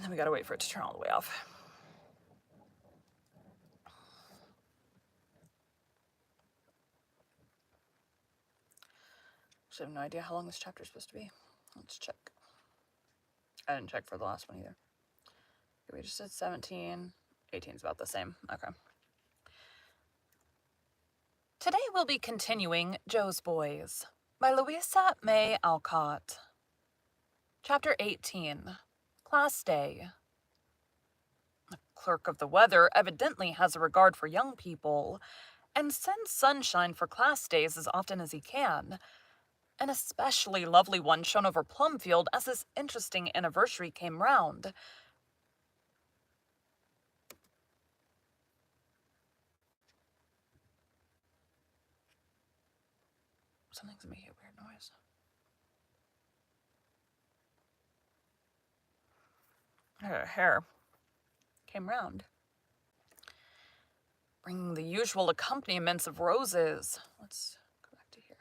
And then we gotta wait for it to turn all the way off. I have no idea how long this chapter is supposed to be. Let's check. I didn't check for the last one either. We just did 17. 18 is about the same. Okay. Today we'll be continuing Joe's Boys by Louisa May Alcott. Chapter 18. Class Day. The clerk of the weather evidently has a regard for young people and sends sunshine for class days as often as he can. An especially lovely one shone over Plumfield as this interesting anniversary came round. Something's making a weird noise. Her hair came round, bringing the usual accompaniments of roses. Let's go back to here.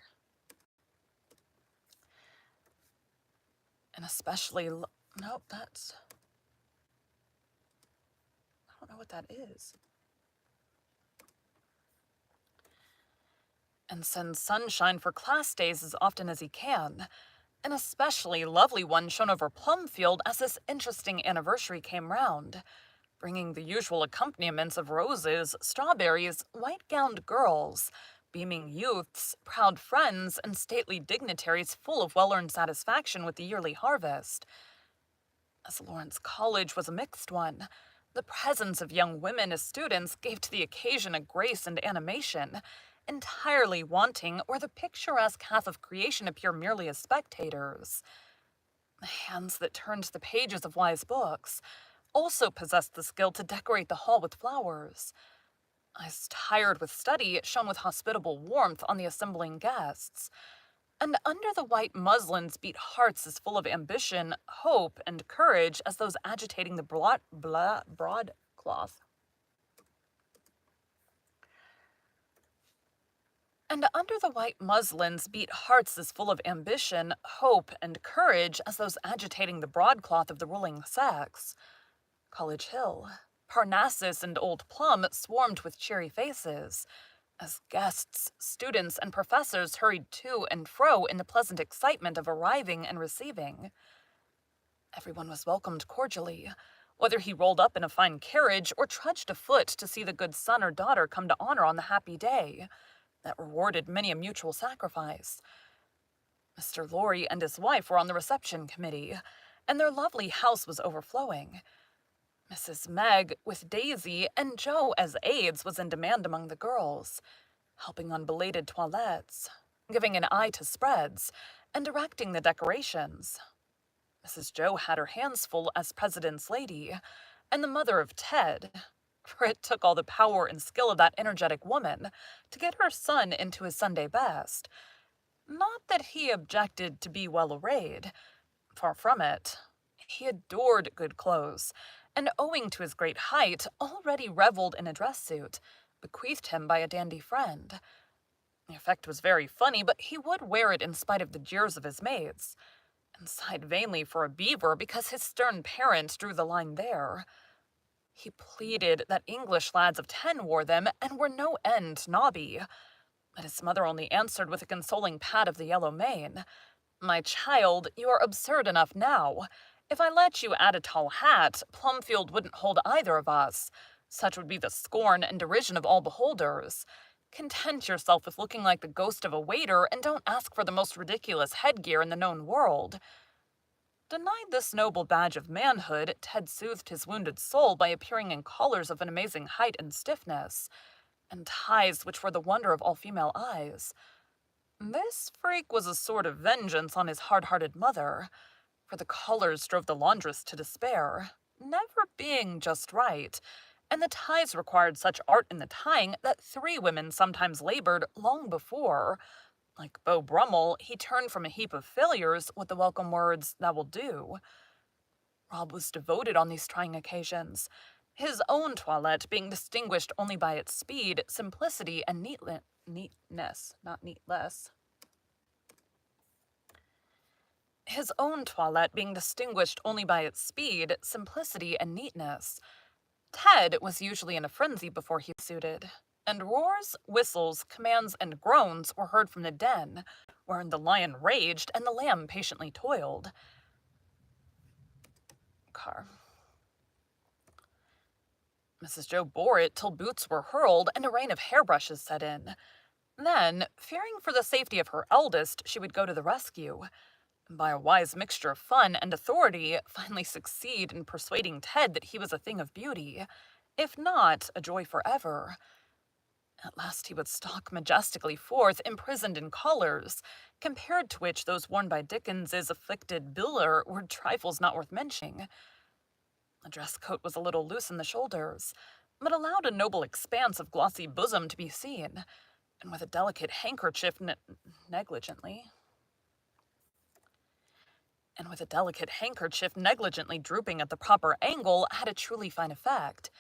And especially, nope, that's, I don't know what that is. And sends sunshine for class days as often as he can. An especially lovely one shone over Plumfield as this interesting anniversary came round, bringing the usual accompaniments of roses, strawberries, white-gowned girls, beaming youths, proud friends, and stately dignitaries full of well-earned satisfaction with the yearly harvest. As Lawrence College was a mixed one, the presence of young women as students gave to the occasion a grace and animation, entirely wanting where the picturesque half of creation appear merely as spectators. The hands that turned the pages of wise books also possessed the skill to decorate the hall with flowers. Eyes tired with study shone with hospitable warmth on the assembling guests, and under the white muslins beat hearts as full of ambition, hope, and courage as those agitating the broadcloth. And under the white muslins beat hearts as full of ambition, hope, and courage as those agitating the broadcloth of the ruling sex. College Hill, Parnassus, and Old Plum swarmed with cheery faces, as guests, students, and professors hurried to and fro in the pleasant excitement of arriving and receiving. Everyone was welcomed cordially, whether he rolled up in a fine carriage or trudged afoot to see the good son or daughter come to honor on the happy day that rewarded many a mutual sacrifice. Mr. Lorry and his wife were on the reception committee, and their lovely house was overflowing. Mrs. Meg, with Daisy and Joe as aides, was in demand among the girls, helping on belated toilettes, giving an eye to spreads, and directing the decorations. Mrs. Joe had her hands full as president's lady, and the mother of Ted, for it took all the power and skill of that energetic woman to get her son into his Sunday best. Not that he objected to be well arrayed. Far from it. He adored good clothes, and owing to his great height, already reveled in a dress suit, bequeathed him by a dandy friend. The effect was very funny, but he would wear it in spite of the jeers of his mates, and sighed vainly for a beaver because his stern parent drew the line there. He pleaded that English lads of 10 wore them and were no end nobby, but his mother only answered with a consoling pat of the yellow mane. "My child, you are absurd enough now. If I let you add a tall hat, Plumfield wouldn't hold either of us. Such would be the scorn and derision of all beholders. Content yourself with looking like the ghost of a waiter, and don't ask for the most ridiculous headgear in the known world." Denied this noble badge of manhood, Ted soothed his wounded soul by appearing in collars of an amazing height and stiffness, and ties which were the wonder of all female eyes. This freak was a sort of vengeance on his hard-hearted mother, for the collars drove the laundress to despair, never being just right, and the ties required such art in the tying that 3 women sometimes labored long before. Like Beau Brummel, he turned from a heap of failures with the welcome words, "That will do." Rob was devoted on these trying occasions, his own toilette being distinguished only by its speed, simplicity, and neatness, not neatless. his own toilette being distinguished only by its speed, simplicity, and neatness. Ted was usually in a frenzy before he suited, and roars, whistles, commands, and groans were heard from the den, wherein the lion raged and the lamb patiently toiled. Car. Mrs. Joe bore it till boots were hurled and a rain of hairbrushes set in. Then, fearing for the safety of her eldest, she would go to the rescue, and by a wise mixture of fun and authority, finally succeed in persuading Ted that he was a thing of beauty, if not a joy forever. At last he would stalk majestically forth, imprisoned in collars, compared to which those worn by Dickens's afflicted Biller were trifles not worth mentioning. The dress coat was a little loose in the shoulders, but allowed a noble expanse of glossy bosom to be seen, and with a delicate handkerchief negligently drooping at the proper angle, had a truly fine effect.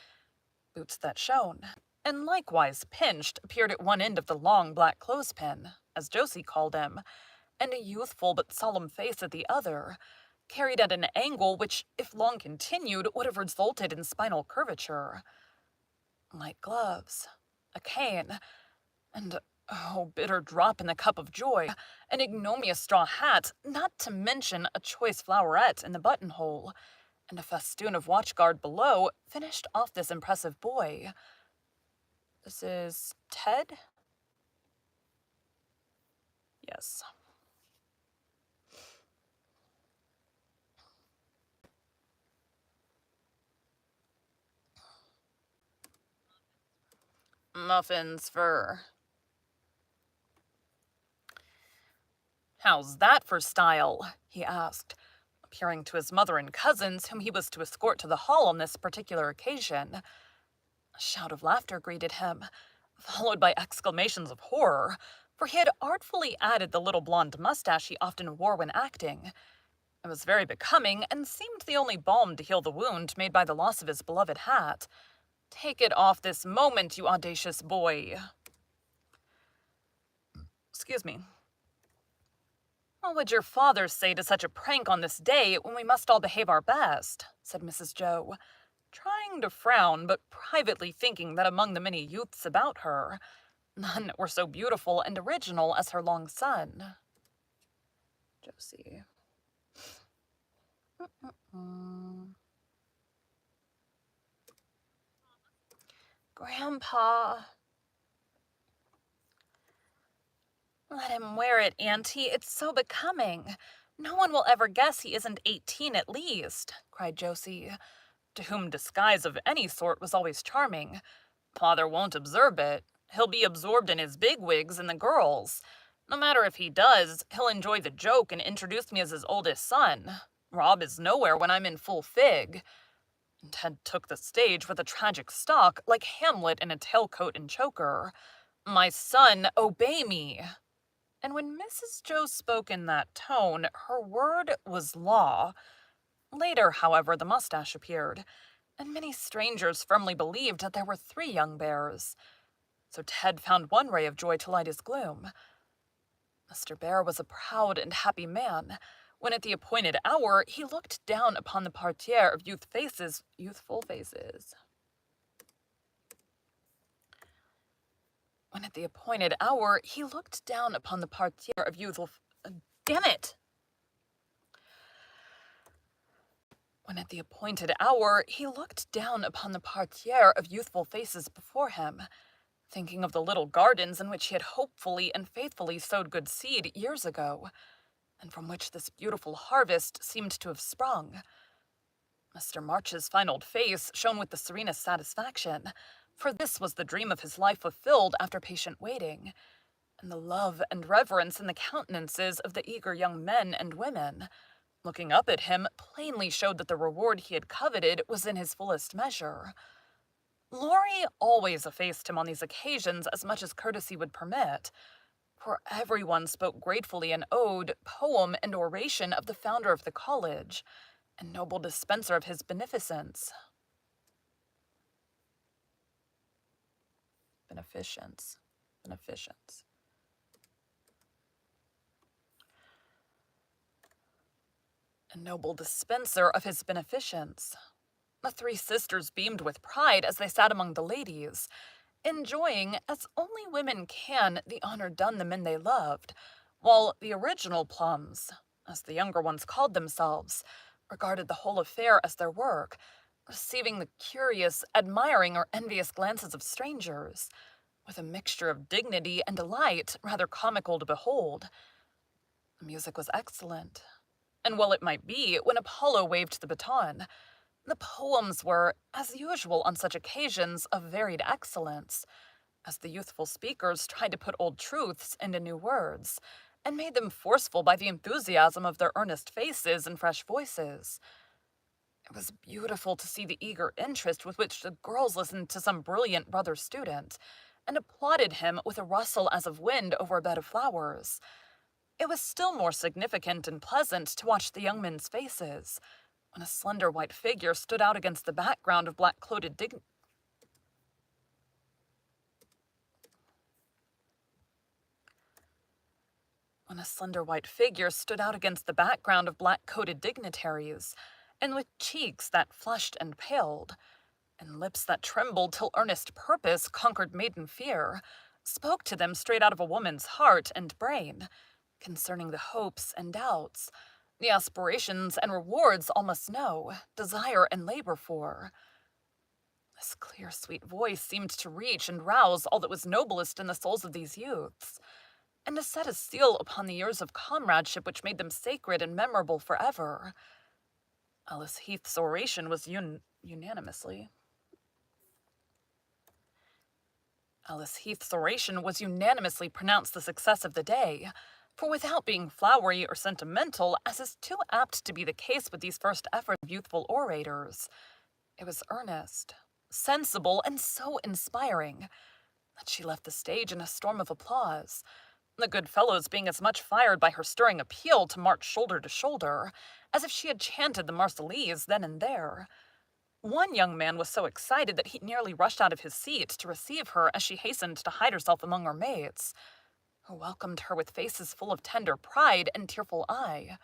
Boots that shone, and likewise pinched, appeared at one end of the long black clothespin, as Josie called him, and a youthful but solemn face at the other, carried at an angle which, if long continued, would have resulted in spinal curvature. Light gloves, a cane, and, oh, bitter drop in the cup of joy, an ignominious straw hat, not to mention a choice floweret in the buttonhole, and a festoon of watchguard below, finished off this impressive boy. This is Ted? Yes. Muffins for... How's that for style? He asked, appearing to his mother and cousins, whom he was to escort to the hall on this particular occasion. A shout of laughter greeted him, followed by exclamations of horror, for he had artfully added the little blonde mustache he often wore when acting. It was very becoming, and seemed the only balm to heal the wound made by the loss of his beloved hat. Take it off this moment, you audacious boy. Excuse me. What would your father say to such a prank on this day when we must all behave our best? Said Mrs. Joe, trying to frown, but privately thinking that among the many youths about her, none were so beautiful and original as her long son. Josie. Grandpa. Let him wear it, Auntie. It's so becoming. No one will ever guess he isn't 18 at least, cried Josie, to whom disguise of any sort was always charming. Father won't observe it. He'll be absorbed in his bigwigs and the girls. No matter if he does, he'll enjoy the joke and introduce me as his oldest son. Rob is nowhere when I'm in full fig. And Ted took the stage with a tragic stalk, like Hamlet in a tailcoat and choker. My son, obey me. And when Mrs. Joe spoke in that tone, her word was law. Later, however, the mustache appeared, and many strangers firmly believed that there were 3 young bears. So Ted found one ray of joy to light his gloom. Mr. Bear was a proud and happy man, when at the appointed hour he looked down upon the parterre of youthful faces. When at the appointed hour he looked down upon the parterre of youthful... damn it! When at the appointed hour he looked down upon the parterre of youthful faces before him, thinking of the little gardens in which he had hopefully and faithfully sowed good seed years ago, and from which this beautiful harvest seemed to have sprung. Mr. March's fine old face shone with the serenest satisfaction, for this was the dream of his life fulfilled after patient waiting, and the love and reverence in the countenances of the eager young men and women, looking up at him, plainly showed that the reward he had coveted was in his fullest measure. Laurie always effaced him on these occasions as much as courtesy would permit, for everyone spoke gratefully in ode, poem, and oration of the founder of the college, and noble dispenser of his beneficence. Beneficence. a noble dispenser of his beneficence. The three sisters beamed with pride as they sat among the ladies, enjoying, as only women can, the honor done the men they loved, while the original plums, as the younger ones called themselves, regarded the whole affair as their work, receiving the curious, admiring, or envious glances of strangers, with a mixture of dignity and delight rather comical to behold. The music was excellent, and well it might be when Apollo waved the baton. The poems were, as usual on such occasions, of varied excellence, as the youthful speakers tried to put old truths into new words, and made them forceful by the enthusiasm of their earnest faces and fresh voices. It was beautiful to see the eager interest with which the girls listened to some brilliant brother student, and applauded him with a rustle as of wind over a bed of flowers. It was still more significant and pleasant to watch the young men's faces, when a slender white figure stood out against the background of black-coated dignitaries, and with cheeks that flushed and paled, and lips that trembled till earnest purpose conquered maiden fear, spoke to them straight out of a woman's heart and brain, concerning the hopes and doubts, the aspirations and rewards all must know, desire and labor for. This clear, sweet voice seemed to reach and rouse all that was noblest in the souls of these youths, and to set a seal upon the years of comradeship which made them sacred and memorable forever. Alice Heath's oration was unanimously pronounced the success of the day, for without being flowery or sentimental, as is too apt to be the case with these first efforts of youthful orators, it was earnest, sensible, and so inspiring that she left the stage in a storm of applause, the good fellows being as much fired by her stirring appeal to march shoulder to shoulder as if she had chanted the Marseillaise then and there. One young man was so excited that he nearly rushed out of his seat to receive her as she hastened to hide herself among her mates, who welcomed her with faces full of tender pride and tearful eye.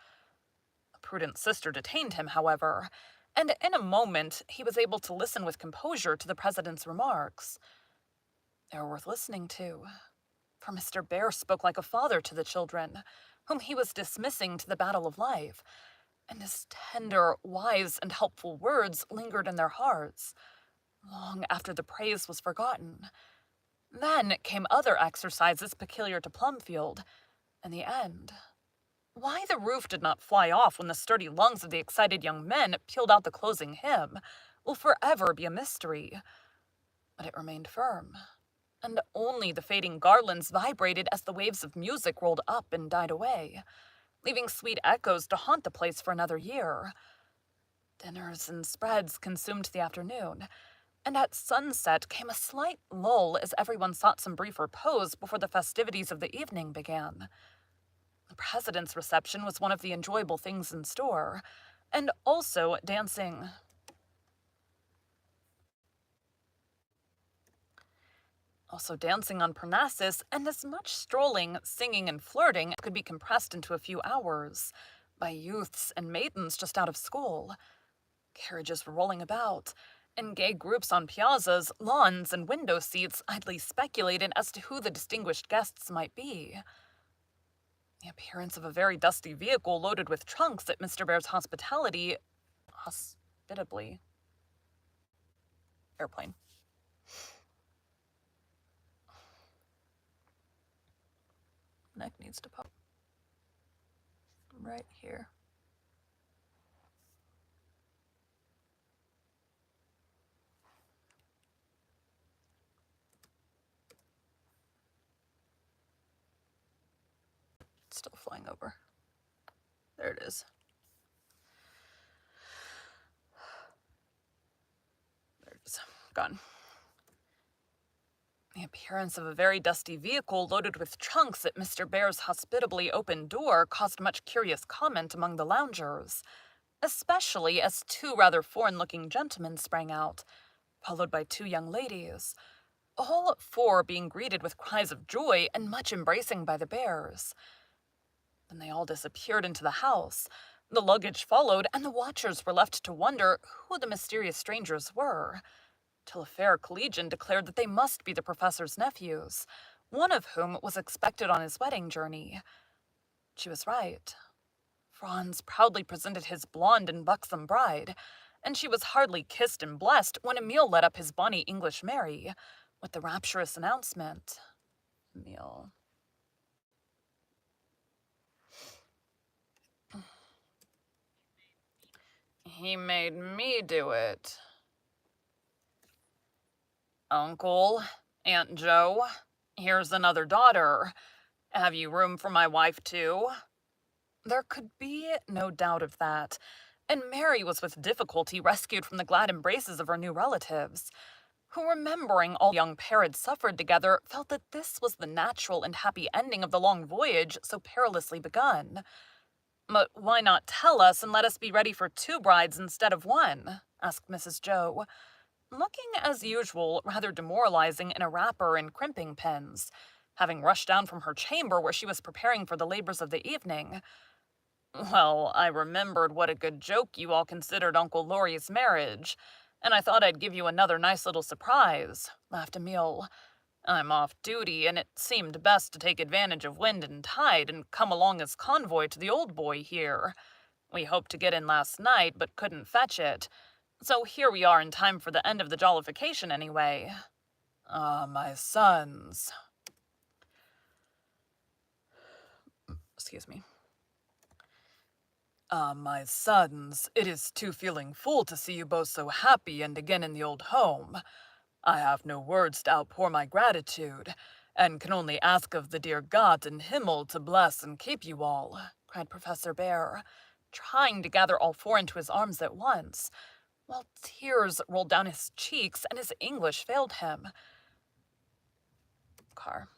A prudent sister detained him, however, and in a moment he was able to listen with composure to the president's remarks. They were worth listening to, for Mr. Bear spoke like a father to the children, whom he was dismissing to the battle of life, and his tender, wise, and helpful words lingered in their hearts, long after the praise was forgotten. Then came other exercises peculiar to Plumfield, and the end. Why the roof did not fly off when the sturdy lungs of the excited young men pealed out the closing hymn will forever be a mystery. But it remained firm, and only the fading garlands vibrated as the waves of music rolled up and died away, leaving sweet echoes to haunt the place for another year. Dinners and spreads consumed the afternoon, and at sunset came a slight lull as everyone sought some brief repose before the festivities of the evening began. The president's reception was one of the enjoyable things in store, and also dancing. On Parnassus, and as much strolling, singing, and flirting could be compressed into a few hours, by youths and maidens just out of school. Carriages were rolling about, and gay groups on piazzas, lawns, and window seats idly speculated as to who the distinguished guests might be. The appearance of a very dusty vehicle loaded with trunks at Mr. Bear's hospitably airplane. Neck needs to pop right here. It's still flying over. There it is. There it is. Gone. The appearance of a very dusty vehicle loaded with trunks at Mr. Bear's hospitably open door caused much curious comment among the loungers, especially as two rather foreign-looking gentlemen sprang out, followed by two young ladies, all four being greeted with cries of joy and much embracing by the Bears. Then they all disappeared into the house, The luggage followed, and the watchers were left to wonder who the mysterious strangers were, till a fair collegian declared that they must be the professor's nephews, one of whom was expected on his wedding journey. She was right. Franz proudly presented his blonde and buxom bride, and she was hardly kissed and blessed when Emil led up his bonny English Mary, with the rapturous announcement. Emil. He made me do it. Uncle, Aunt Jo, here's another daughter. Have you room for my wife, too? There could be no doubt of that, and Mary was with difficulty rescued from the glad embraces of her new relatives, who, remembering all the young pair had suffered together, felt that this was the natural and happy ending of the long voyage so perilously begun. But why not tell us and let us be ready for 2 brides instead of 1? Asked Mrs. Joe, looking as usual rather demoralizing in a wrapper and crimping pins, having rushed down from her chamber where she was preparing for the labors of the evening. Well, I remembered what a good joke you all considered Uncle Laurie's marriage, and I thought I'd give you another nice little surprise, laughed Emil. I'm off duty, and it seemed best to take advantage of wind and tide and come along as convoy to the old boy here. We hoped to get in last night, but couldn't fetch it. So here we are in time for the end of the jollification anyway. Ah, my sons. Excuse me. Ah, my sons, it is too feeling full to see you both so happy and again in the old home. I have no words to outpour my gratitude, and can only ask of the dear God in Himmel to bless and keep you all, cried Professor Bear, trying to gather all 4 into his arms at once, while tears rolled down his cheeks and his English failed him. Car.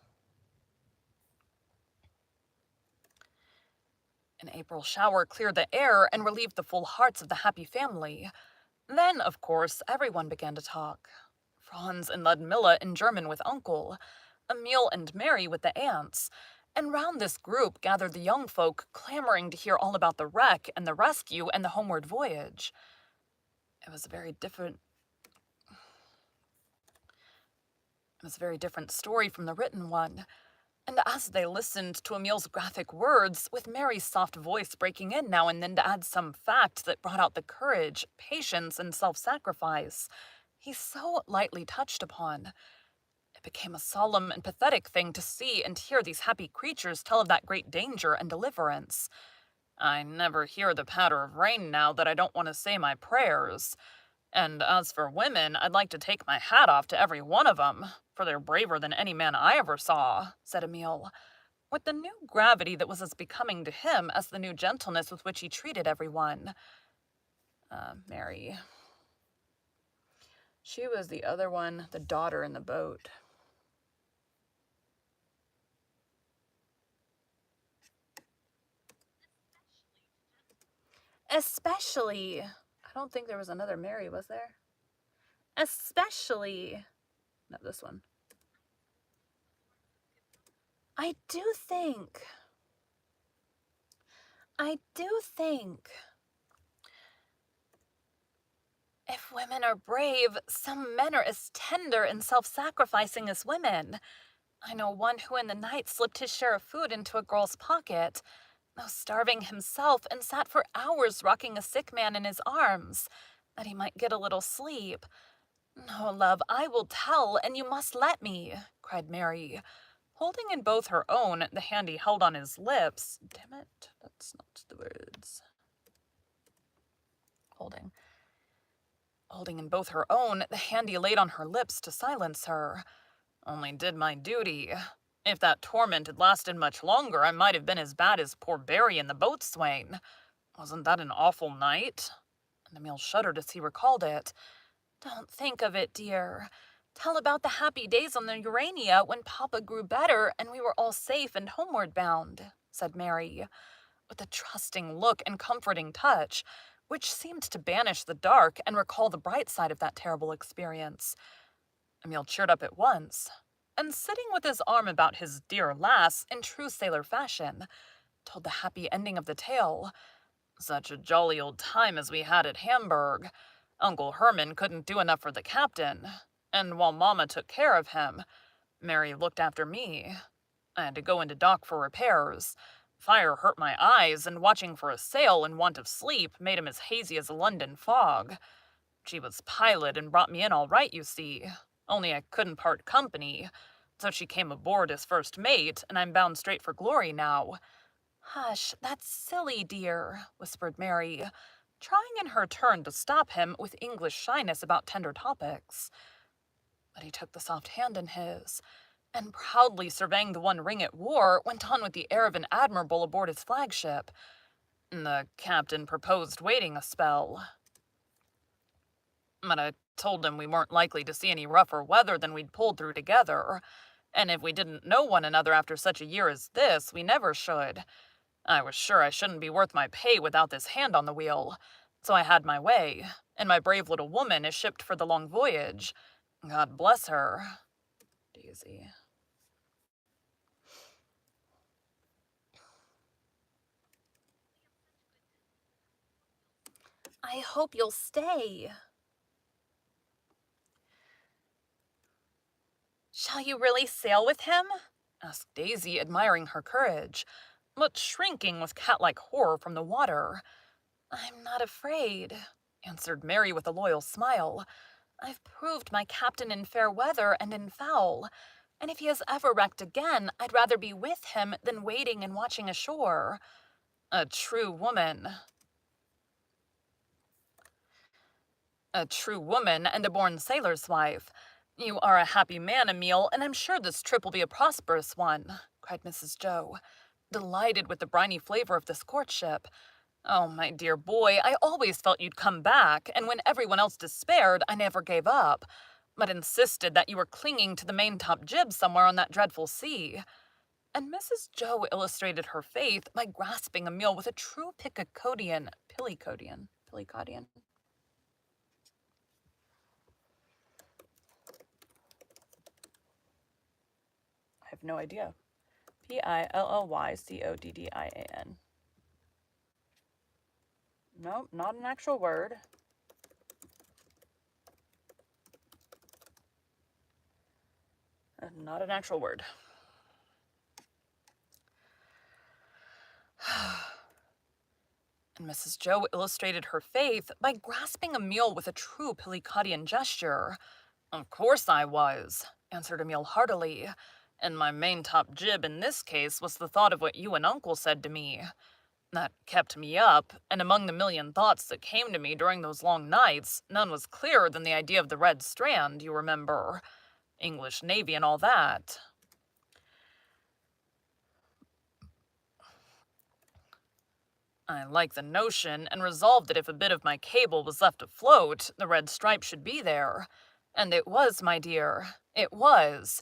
An April shower cleared the air and relieved the full hearts of the happy family. Then, of course, everyone began to talk. Franz and Ludmilla in German with Uncle, Emil and Mary with the aunts, and round this group gathered the young folk clamoring to hear all about the wreck and the rescue and the homeward voyage. It was a very different story from the written one, and as they listened to Emil's graphic words, with Mary's soft voice breaking in now and then to add some fact that brought out the courage, patience, and self-sacrifice he so lightly touched upon, it became a solemn and pathetic thing to see and hear these happy creatures tell of that great danger and deliverance. I never hear the patter of rain now that I don't want to say my prayers. And as for women, I'd like to take my hat off to every one of 'em, for they're braver than any man I ever saw, said Emil, with the new gravity that was as becoming to him as the new gentleness with which he treated everyone. Mary. She was the other one, the daughter in the boat. Especially. I don't think there was another Mary, was there? Especially. No, this one. I do think if women are brave, some men are as tender and self-sacrificing as women. I know one who in the night slipped his share of food into a girl's pocket, though starving himself, and sat for hours rocking a sick man in his arms, that he might get a little sleep. No, love, I will tell, and you must let me, cried Mary, holding in both her own the hand he held on his lips. Damn it, that's not the words. Holding in both her own the hand he laid on her lips to silence her. Only did my duty. If that torment had lasted much longer, I might have been as bad as poor Barry in the boatswain. Wasn't that an awful night? And Emil shuddered as he recalled it. Don't think of it, dear. Tell about the happy days on the Urania when Papa grew better and we were all safe and homeward bound, said Mary, with a trusting look and comforting touch, which seemed to banish the dark and recall the bright side of that terrible experience. Emil cheered up at once, and sitting with his arm about his dear lass in true sailor fashion, told the happy ending of the tale, Such a jolly old time as we had at Hamburg. Uncle Herman couldn't do enough for the captain, and while Mama took care of him, Mary looked after me. I had to go into dock for repairs. Fire hurt my eyes, and watching for a sail in want of sleep made him as hazy as a London fog. She was pilot and brought me in all right, you see. Only I couldn't part company, so she came aboard as first mate, and I'm bound straight for glory now. Hush, that's silly, dear, whispered Mary, trying in her turn to stop him with English shyness about tender topics. But he took the soft hand in his, and proudly surveying the one ring it wore, went on with the air of an admiral aboard his flagship. The captain proposed waiting a spell, but I told him we weren't likely to see any rougher weather than we'd pulled through together, and if we didn't know one another after such a year as this, we never should. I was sure I shouldn't be worth my pay without this hand on the wheel, so I had my way, and my brave little woman is shipped for the long voyage. God bless her. Daisy. I hope you'll stay. Shall you really sail with him? Asked Daisy, admiring her courage, but shrinking with cat-like horror from the water. I'm not afraid, answered Mary with a loyal smile. I've proved my captain in fair weather and in foul, and if he has ever wrecked again, I'd rather be with him than waiting and watching ashore. A true woman. A true woman and a born sailor's wife. You are a happy man, Emile, and I'm sure this trip will be a prosperous one, cried Mrs. Joe, delighted with the briny flavor of this courtship. Oh, my dear boy, I always felt you'd come back, and when everyone else despaired, I never gave up, but insisted that you were clinging to the maintop jib somewhere on that dreadful sea. And Mrs. Joe illustrated her faith by grasping Emile with a true Pillicodian. I have no idea. Pillycoddin. Nope, not an actual word. Not an actual word. And Mrs. Joe illustrated her faith by grasping Emile with a true Pillicodian gesture. Of course I was, answered Emile heartily, and my maintop jib in this case was the thought of what you and Uncle said to me. That kept me up, and among the million thoughts that came to me during those long nights, none was clearer than the idea of the Red Strand, you remember. English Navy and all that. I liked the notion, and resolved that if a bit of my cable was left afloat, the red stripe should be there. And it was, my dear. It was.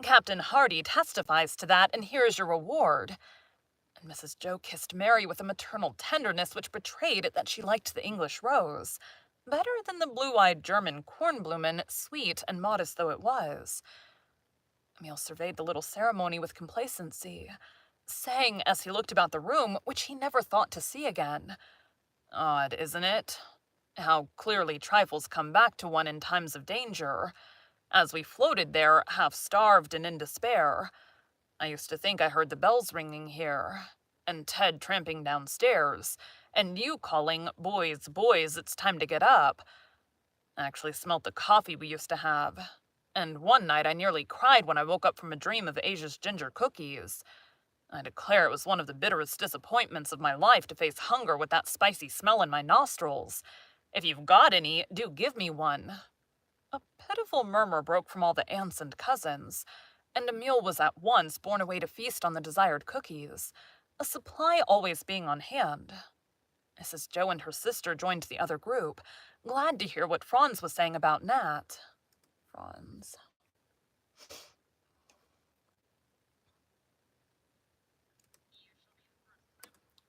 Captain Hardy testifies to that, and here is your reward. And Mrs. Joe kissed Mary with a maternal tenderness which betrayed that she liked the English rose better than the blue-eyed German Kornblumen, sweet and modest though it was. Emile surveyed the little ceremony with complacency, saying as he looked about the room, which he never thought to see again, "Odd, isn't it? How clearly trifles come back to one in times of danger. As we floated there, half starved and in despair, I used to think I heard the bells ringing here, and Ted tramping downstairs, and you calling, 'Boys, boys, it's time to get up.' I actually smelt the coffee we used to have, and one night I nearly cried when I woke up from a dream of Asia's ginger cookies. I declare it was one of the bitterest disappointments of my life to face hunger with that spicy smell in my nostrils. If you've got any, do give me one." A pitiful murmur broke from all the aunts and cousins, and Emile was at once borne away to feast on the desired cookies, a supply always being on hand. Mrs. Joe and her sister joined the other group, glad to hear what Franz was saying about Nat. Franz.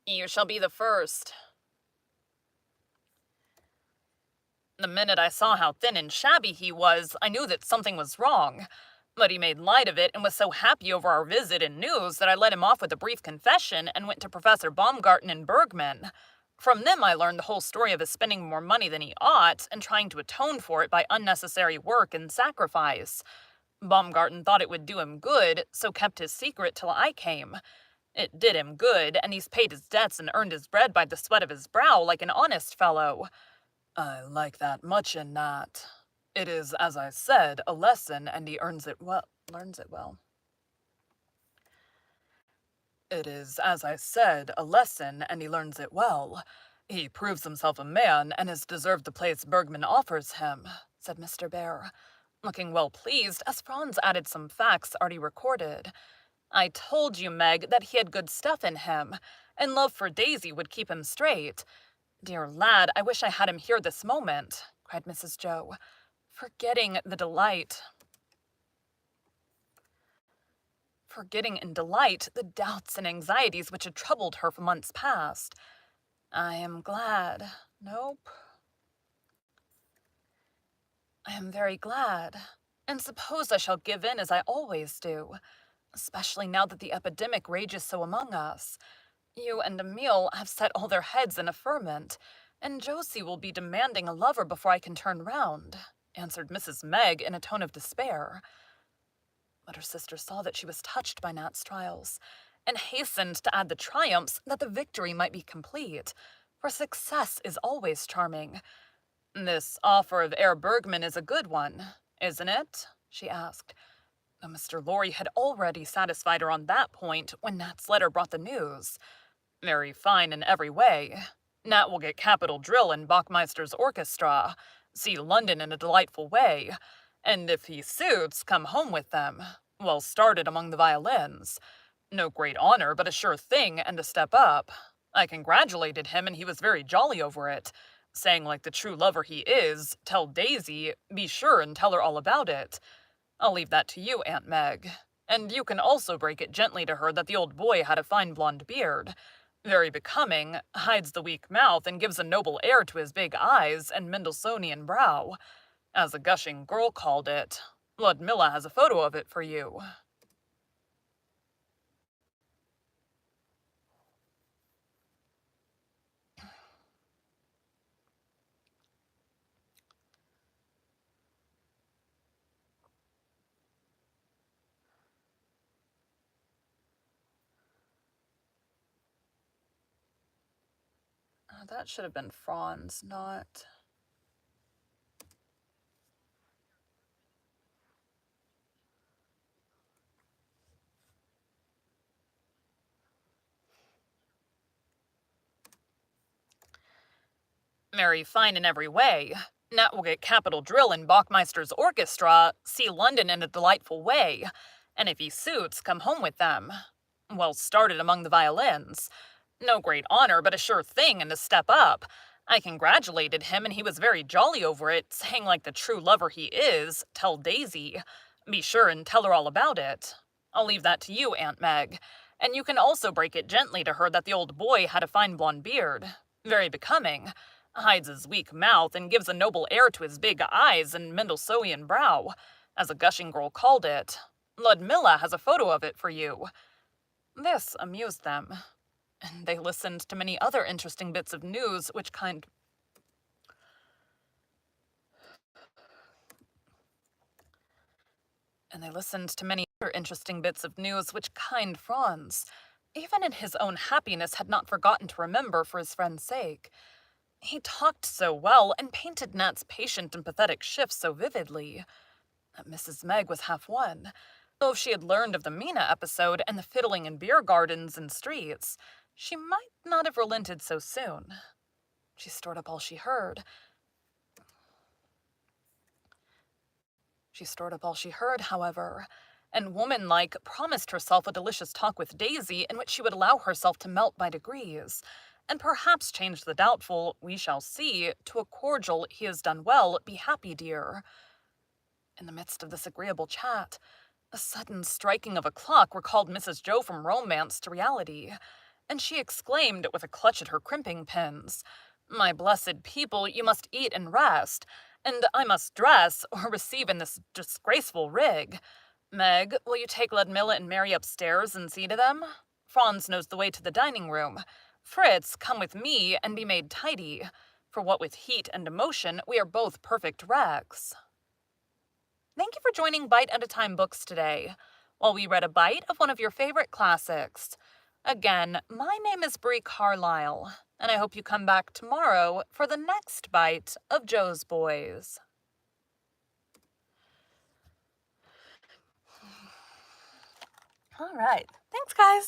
"You shall be the first." The minute I saw how thin and shabby he was, I knew that something was wrong. But he made light of it and was so happy over our visit and news that I let him off with a brief confession and went to Professor Baumgarten and Bergman. From them, I learned the whole story of his spending more money than he ought and trying to atone for it by unnecessary work and sacrifice. Baumgarten thought it would do him good, so kept his secret till I came. It did him good, and he's paid his debts and earned his bread by the sweat of his brow like an honest fellow. I like that much in Nat. It is, as I said, a lesson, and he learns it well. It is, as I said, a lesson, and he learns it well. He proves himself a man, and has deserved the place Bergman offers him, said Mr. Bear, looking well pleased as Franz added some facts already recorded. I told you, Meg, that he had good stuff in him, and love for Daisy would keep him straight. Dear lad, I wish I had him here this moment, cried Mrs. Joe, forgetting in delight the doubts and anxieties which had troubled her for months past. I am glad. Nope. I am very glad. And suppose I shall give in as I always do, especially now that the epidemic rages so among us. You and Emile have set all their heads in a ferment, and Josie will be demanding a lover before I can turn round, answered Mrs. Meg in a tone of despair. But her sister saw that she was touched by Nat's trials, and hastened to add the triumphs that the victory might be complete, for success is always charming. This offer of Herr Bergman is a good one, isn't it? She asked, though Mr. Lorry had already satisfied her on that point when Nat's letter brought the news. Very fine in every way. Nat will get capital drill in Bachmeister's orchestra, see London in a delightful way, and if he suits, come home with them, well started among the violins. No great honor, but a sure thing and a step up. I congratulated him, and he was very jolly over it, saying like the true lover he is, tell Daisy, be sure and tell her all about it. I'll leave that to you, Aunt Meg. And you can also break it gently to her that the old boy had a fine blonde beard, very becoming, hides the weak mouth, and gives a noble air to his big eyes and Mendelssohnian brow. As a gushing girl called it. Ludmilla has a photo of it for you. That should have been Franz, not... Very fine in every way. Nat will get capital drill in Bachmeister's orchestra, see London in a delightful way, and if he suits, come home with them. Well started among the violins. No great honor, but a sure thing and a step up. I congratulated him, and he was very jolly over it, saying like the true lover he is, tell Daisy. Be sure and tell her all about it. I'll leave that to you, Aunt Meg, and you can also break it gently to her that the old boy had a fine blonde beard, very becoming, hides his weak mouth, and gives a noble air to his big eyes and Mendelssohnian brow, as a gushing girl called it. Ludmilla has a photo of it for you. This amused them, and they listened to many other interesting bits of news which kind Franz, even in his own happiness, had not forgotten to remember for his friend's sake. He talked so well and painted Nat's patient and pathetic shifts so vividly that Mrs. Meg was half won. Though if she had learned of the Mina episode and the fiddling in beer gardens and streets, she might not have relented so soon. She stored up all she heard. However, and woman-like promised herself a delicious talk with Daisy in which she would allow herself to melt by degrees, and perhaps change the doubtful, we shall see, to a cordial, he has done well, be happy, dear. In the midst of this agreeable chat, a sudden striking of a clock recalled Mrs. Joe from romance to reality, and she exclaimed, with a clutch at her crimping pins, My blessed people, you must eat and rest, and I must dress, or receive in this disgraceful rig. Meg, will you take Ludmilla and Mary upstairs and see to them? Franz knows the way to the dining room. Fritz, come with me and be made tidy, for what with heat and emotion, we are both perfect wrecks. Thank you for joining Bite at a Time Books today, while we read a bite of one of your favorite classics. Again, my name is Bree Carlile, and I hope you come back tomorrow for the next bite of Joe's Boys. All right. Thanks, guys.